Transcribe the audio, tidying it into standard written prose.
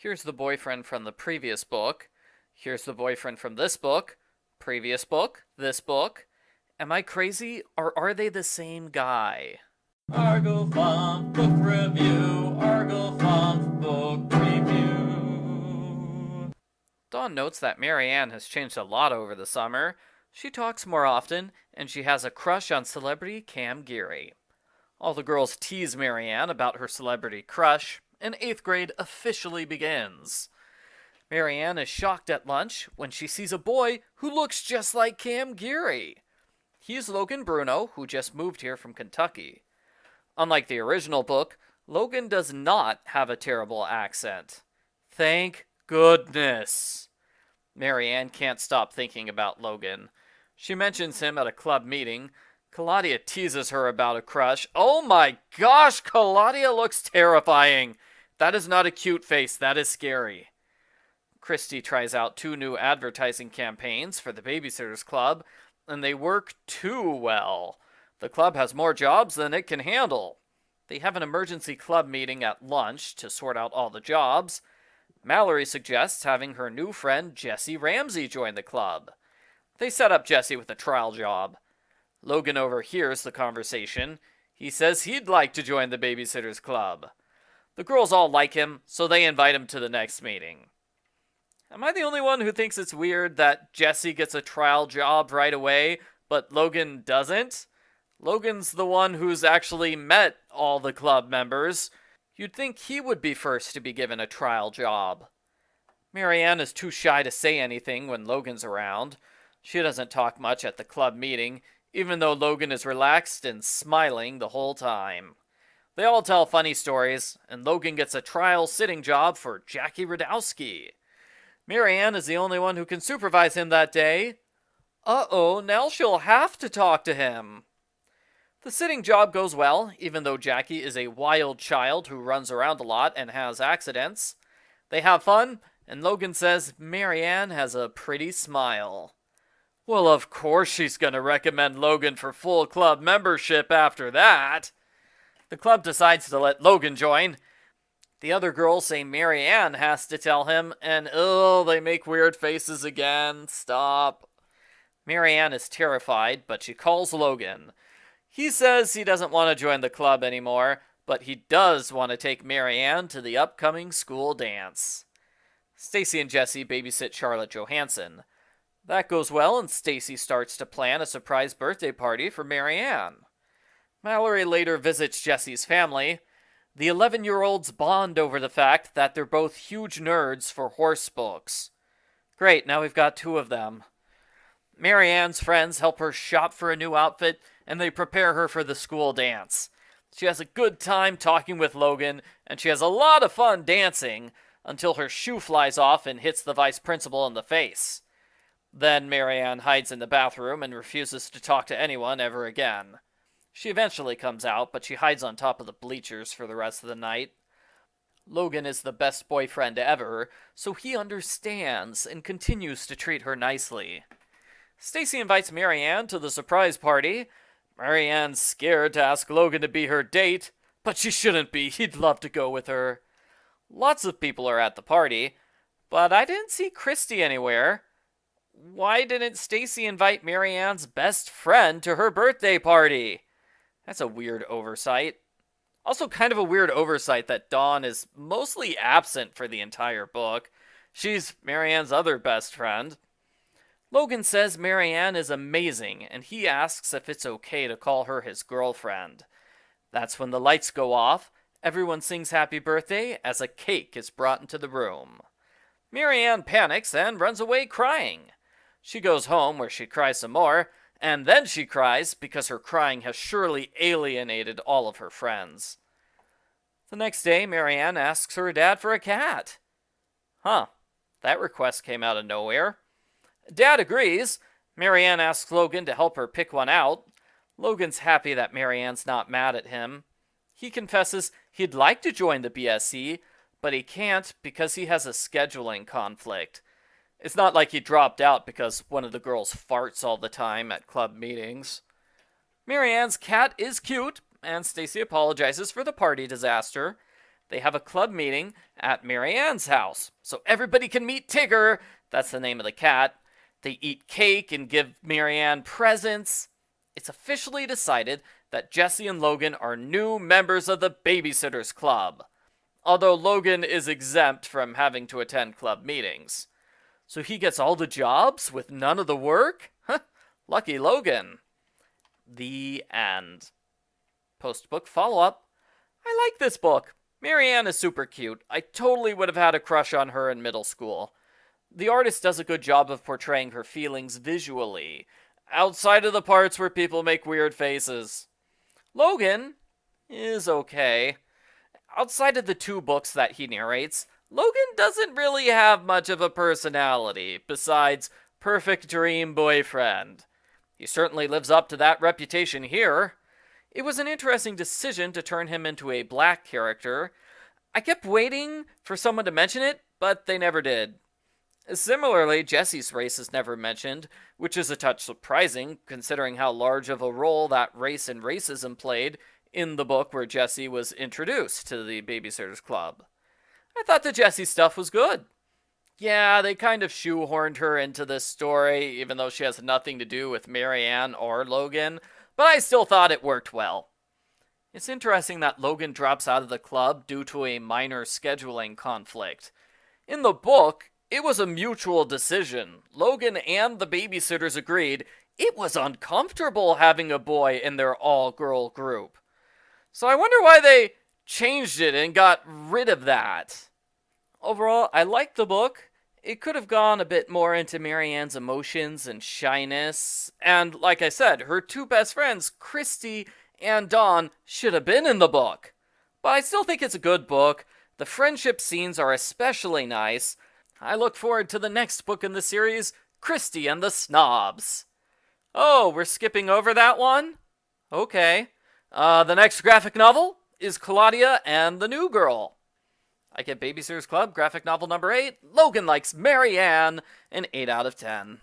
Here's the boyfriend from the previous book. Here's the boyfriend from this book. Previous book. This book. Am I crazy, or are they the same guy? Argo Font Book Review. Argo Font Book Review. Dawn notes that Marianne has changed a lot over the summer. She talks more often, and she has a crush on celebrity Cam Geary. All the girls tease Marianne about her celebrity crush, and 8th grade officially begins. Marianne is shocked at lunch when she sees a boy who looks just like Cam Geary. He's Logan Bruno, who just moved here from Kentucky. Unlike the original book, Logan does not have a terrible accent. Thank goodness. Marianne can't stop thinking about Logan. She mentions him at a club meeting. Claudia teases her about a crush. Oh my gosh, Claudia looks terrifying. That is not a cute face, that is scary. Christy tries out 2 new advertising campaigns for the Babysitters Club, and they work too well. The club has more jobs than it can handle. They have an emergency club meeting at lunch to sort out all the jobs. Mallory suggests having her new friend Jessi Ramsey join the club. They set up Jessi with a trial job. Logan overhears the conversation. He says he'd like to join the Babysitters Club. The girls all like him, so they invite him to the next meeting. Am I the only one who thinks it's weird that Jessi gets a trial job right away, but Logan doesn't? Logan's the one who's actually met all the club members. You'd think he would be first to be given a trial job. Marianne is too shy to say anything when Logan's around. She doesn't talk much at the club meeting, even though Logan is relaxed and smiling the whole time. They all tell funny stories, and Logan gets a trial sitting job for Jackie Radowski. Marianne is the only one who can supervise him that day. Uh-oh, now she'll have to talk to him. The sitting job goes well, even though Jackie is a wild child who runs around a lot and has accidents. They have fun, and Logan says Marianne has a pretty smile. Well, of course she's going to recommend Logan for full club membership after that. The club decides to let Logan join. The other girls say Marianne has to tell him, and they make weird faces again. Stop. Marianne is terrified, but she calls Logan. He says he doesn't want to join the club anymore, but he does want to take Marianne to the upcoming school dance. Stacy and Jessi babysit Charlotte Johansson. That goes well, and Stacy starts to plan a surprise birthday party for Marianne. Mallory later visits Jessi's family. The 11-year-olds bond over the fact that they're both huge nerds for horse books. Great, now we've got 2 of them. Marianne's friends help her shop for a new outfit, and they prepare her for the school dance. She has a good time talking with Logan, and she has a lot of fun dancing, until her shoe flies off and hits the vice principal in the face. Then Marianne hides in the bathroom and refuses to talk to anyone ever again. She eventually comes out, but she hides on top of the bleachers for the rest of the night. Logan is the best boyfriend ever, so he understands and continues to treat her nicely. Stacy invites Marianne to the surprise party. Marianne's scared to ask Logan to be her date, but she shouldn't be. He'd love to go with her. Lots of people are at the party, but I didn't see Christy anywhere. Why didn't Stacy invite Marianne's best friend to her birthday party? That's a weird oversight. Also kind of a weird oversight that Dawn is mostly absent for the entire book. She's Marianne's other best friend. Logan says Marianne is amazing, and he asks if it's okay to call her his girlfriend. That's when the lights go off. Everyone sings happy birthday as a cake is brought into the room. Marianne panics and runs away crying. She goes home where she cries some more, and then she cries because her crying has surely alienated all of her friends. The next day, Marianne asks her dad for a cat. That request came out of nowhere. Dad agrees. Marianne asks Logan to help her pick one out. Logan's happy that Marianne's not mad at him. He confesses he'd like to join the BSC, but he can't because he has a scheduling conflict. It's not like he dropped out because one of the girls farts all the time at club meetings. Marianne's cat is cute, and Stacy apologizes for the party disaster. They have a club meeting at Marianne's house, so everybody can meet Tigger. That's the name of the cat. They eat cake and give Marianne presents. It's officially decided that Jessi and Logan are new members of the Babysitters Club, although Logan is exempt from having to attend club meetings. So he gets all the jobs with none of the work? Lucky Logan. The end. Post-book follow-up. I like this book. Marianne is super cute. I totally would have had a crush on her in middle school. The artist does a good job of portraying her feelings visually, outside of the parts where people make weird faces. Logan is okay. Outside of the 2 books that he narrates, Logan doesn't really have much of a personality, besides perfect dream boyfriend. He certainly lives up to that reputation here. It was an interesting decision to turn him into a black character. I kept waiting for someone to mention it, but they never did. Similarly, Jessi's race is never mentioned, which is a touch surprising, considering how large of a role that race and racism played in the book where Jessi was introduced to the Babysitters Club. I thought the Jessi stuff was good. Yeah, they kind of shoehorned her into this story, even though she has nothing to do with Marianne or Logan, but I still thought it worked well. It's interesting that Logan drops out of the club due to a minor scheduling conflict. In the book, it was a mutual decision. Logan and the babysitters agreed it was uncomfortable having a boy in their all-girl group. So I wonder why they changed it and got rid of that. Overall, I liked the book. It could have gone a bit more into Marianne's emotions and shyness. And like I said, her 2 best friends, Christy and Dawn, should have been in the book. But I still think it's a good book. The friendship scenes are especially nice. I look forward to the next book in the series, Christy and the Snobs. Oh, we're skipping over that one? Okay. The next graphic novel is Claudia and the New Girl. I give Babysitters Club graphic novel number 8, Logan Likes Marianne, an 8 out of 10.